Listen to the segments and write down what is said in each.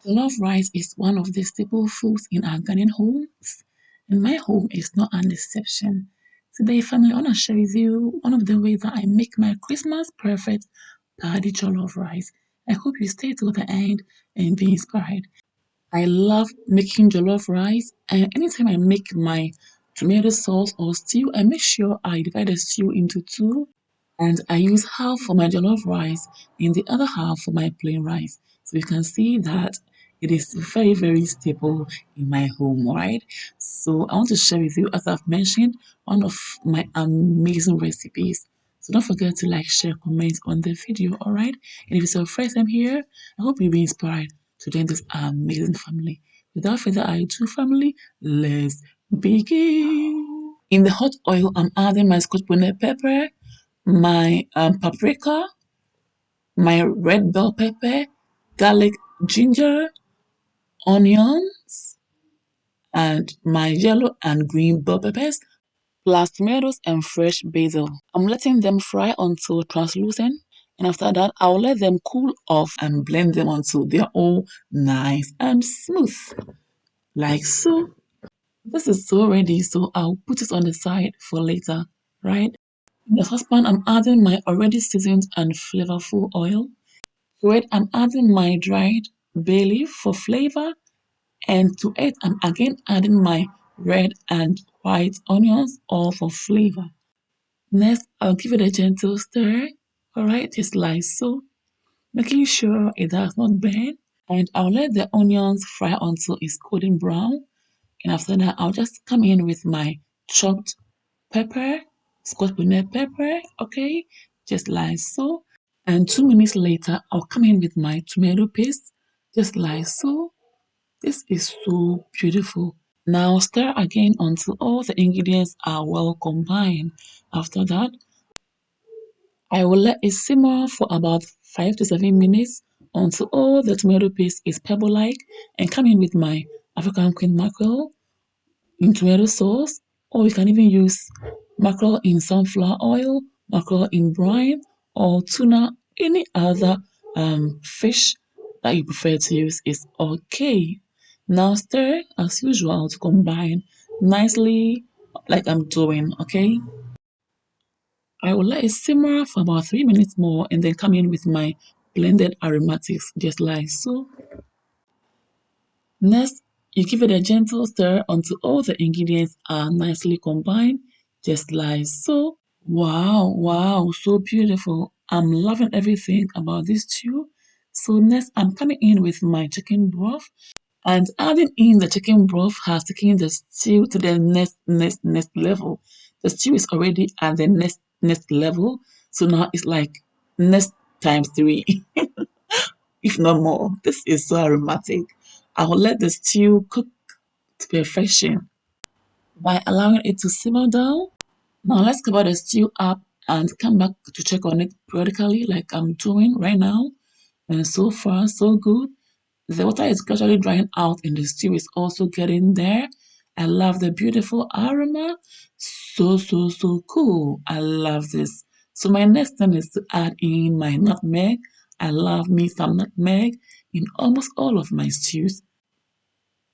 Jollof rice is one of the staple foods in our Ghanaian homes, and my home is not an exception. Today, family, I want to share with you one of the ways that I make my Christmas perfect party jollof rice. I hope you stay till the end and be inspired. I love making jollof rice, and anytime I make my tomato sauce or stew, I make sure I divide the stew into two, and I use half for my jollof rice and the other half for my plain rice. So you can see that it is very, very stable in my home, right? So I want to share with you, as I've mentioned, one of my amazing recipes. So don't forget to like, share, comment on the video, all right? And if it's your first time here, I hope you'll be inspired to join this amazing family. Without further ado, family, let's begin. In the hot oil, I'm adding my scotch bonnet pepper, my paprika, my red bell pepper, garlic, ginger, onions, and my yellow and green bell peppers, plus tomatoes and fresh basil. I'm letting them fry until translucent, and after that, I'll let them cool off and blend them until they're all nice and smooth, like so. This is so ready, so I'll put it on the side for later, right? In the saucepan, I'm adding my already seasoned and flavorful oil. To it, I'm adding my dried bay leaf for flavor, and to it, I'm again adding my red and white onions, all for flavor. Next, I'll give it a gentle stir, alright, just like so, making sure it does not burn. And I'll let the onions fry until it's golden brown. And after that, I'll just come in with my chopped pepper, scotch bonnet pepper, okay, just like so. And 2 minutes later, I'll come in with my tomato paste, just like so. This is so beautiful. Now stir again until all the ingredients are well combined. After that, I will let it simmer for about 5 to 7 minutes until all the tomato paste is pebble-like, and come in with my African queen mackerel in tomato sauce, or you can even use mackerel in sunflower oil, mackerel in brine, or tuna, any other fish that you prefer to use is okay. Now stir as usual to combine nicely like I'm doing, okay? I will let it simmer for about 3 minutes more and then come in with my blended aromatics just like so. Next, you give it a gentle stir until all the ingredients are nicely combined, just like so. Wow, wow, so beautiful. I'm loving everything about this stew. So next, I'm coming in with my chicken broth, and adding in the chicken broth has taken the stew to the next level. The stew is already at the next level, so now it's like next times three. If not more. This is so aromatic. I will let the stew cook to perfection by allowing it to simmer down. Now let's cover the stew up and come back to check on it periodically like I'm doing right now. And so far, so good. The water is gradually drying out and the stew is also getting there. I love the beautiful aroma. So, so, so cool. I love this. So my next thing is to add in my nutmeg. I love me some nutmeg in almost all of my stews.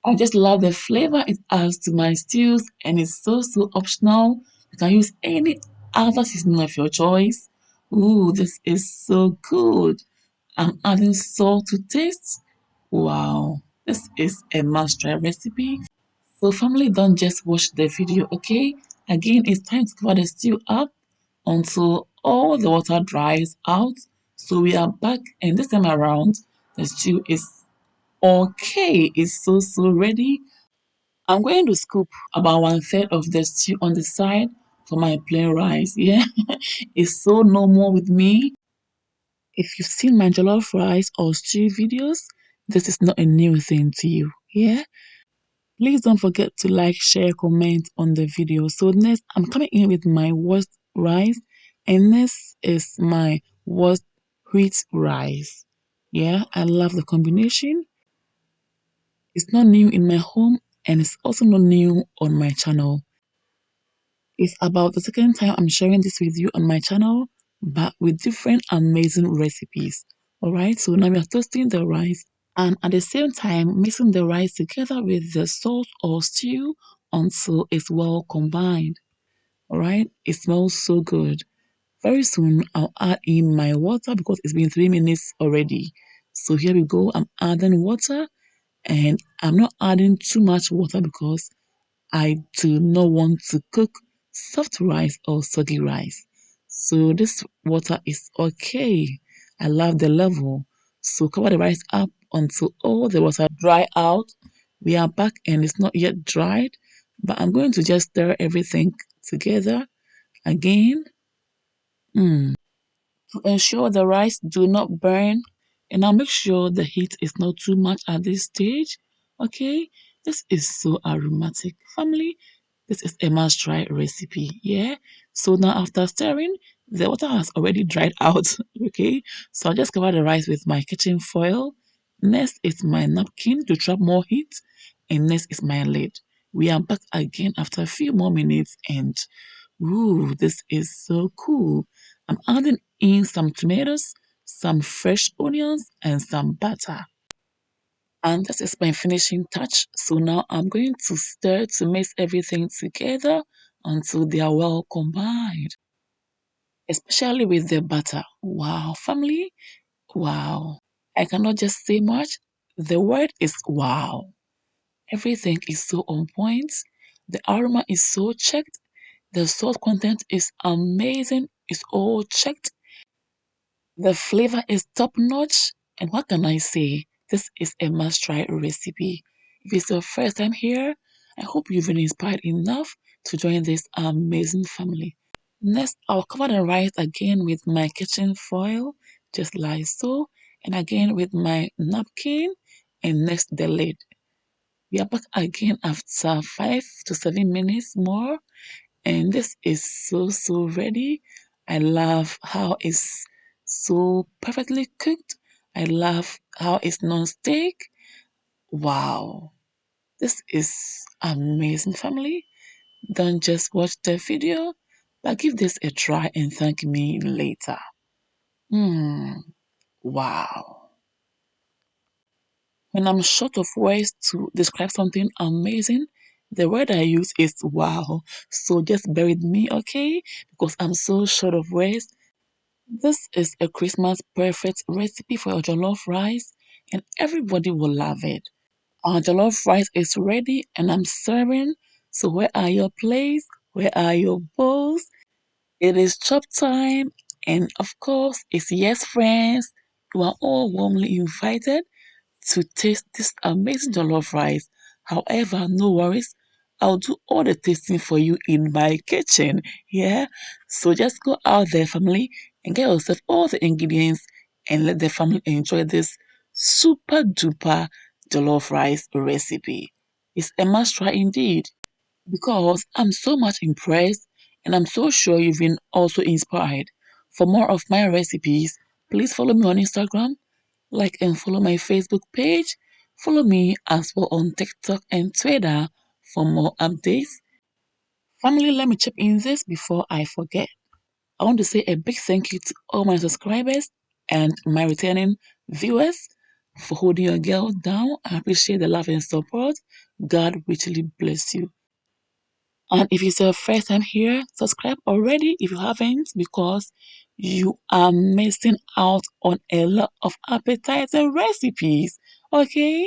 I just love the flavor it adds to my stews, and it's so, so optional. You can use any other seasoning of your choice. Ooh, this is so good. I'm adding salt to taste. Wow, this is a must-try recipe. So family, don't just watch the video, okay? Again, it's time to cover the stew up until all the water dries out. So we are back, and this time around, the stew is okay. It's so, so ready. I'm going to scoop about 1/3 of the stew on the side for my plain rice. Yeah, it's so normal with me. If you've seen my jollof rice or stew videos, this is not a new thing to you. Yeah, please don't forget to like, share, comment on the video. So next, I'm coming in with my washed rice, and next is my washed wheat rice. Yeah, I love the combination. It's not new in my home, and it's also not new on my channel. It's about the second time I'm sharing this with you on my channel, but with different amazing recipes. Alright, so now we are toasting the rice and at the same time mixing the rice together with the sauce or stew until it's well combined. All right, it smells so good. Very soon I'll add in my water because it's been 3 minutes already. So here we go. I'm adding water, and I'm not adding too much water because I do not want to cook soft rice or soggy rice. So this water is okay. I love the level. So cover the rice up until all the water dry out. We are back and it's not yet dried, but I'm going to just stir everything together again. Mm. To ensure the rice do not burn, and now make sure the heat is not too much at this stage. Okay, this is so aromatic, family. This is a must try recipe. Yeah, so now after stirring, the water has already dried out. Okay, so I'll just cover the rice with my kitchen foil. Next is my napkin to trap more heat, and next is my lid. We are back again after a few more minutes, and ooh, this is so cool. I'm adding in some tomatoes, some fresh onions, and some butter. And this is my finishing touch. So now I'm going to stir to mix everything together until they are well combined, especially with the butter. Wow, family, wow. I cannot just say much. The word is wow. Everything is so on point. The aroma is so checked. The salt content is amazing. It's all checked. The flavor is top notch. And what can I say? This is a must try recipe. If it's your first time here, I hope you've been inspired enough to join this amazing family. Next, I'll cover the rice again with my kitchen foil, just like so, and again with my napkin, and next the lid. We are back again after 5 to 7 minutes more, and this is so ready. I love how it's so perfectly cooked. I love how it's non-stick. Wow, this is amazing, family. Don't just watch the video, but give this a try and thank me later. Wow. When I'm short of words to describe something amazing, the word I use is wow. So just bear with me, okay? Because I'm so short of words. This is a Christmas perfect recipe for your jollof rice, and everybody will love it. Our jollof rice is ready, and I'm serving. So where are your plates? Where are your bowls? It is chop time, and of course, it's yes, friends. You are all warmly invited to taste this amazing jollof rice. However, no worries, I'll do all the tasting for you in my kitchen. Yeah, so just go out there, family, and get yourself all the ingredients and let the family enjoy this super duper jollof rice recipe. It's a must try indeed because I'm so much impressed and I'm so sure you've been also inspired. For more of my recipes, please follow me on Instagram, like and follow my Facebook page. Follow me as well on TikTok and Twitter for more updates. Family, let me chip in this before I forget. I want to say a big thank you to all my subscribers and my returning viewers for holding your girl down. I appreciate the love and support. God richly bless you. And if it's your first time here, subscribe already if you haven't, because you are missing out on a lot of appetizing recipes. Okay?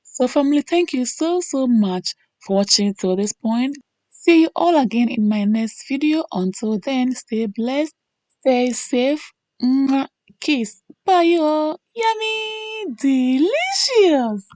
So, family, thank you so much for watching till this point. See you all again in my next video. Until then, stay blessed, stay safe. Mwah, kiss. Bye, y'all. Yummy, delicious.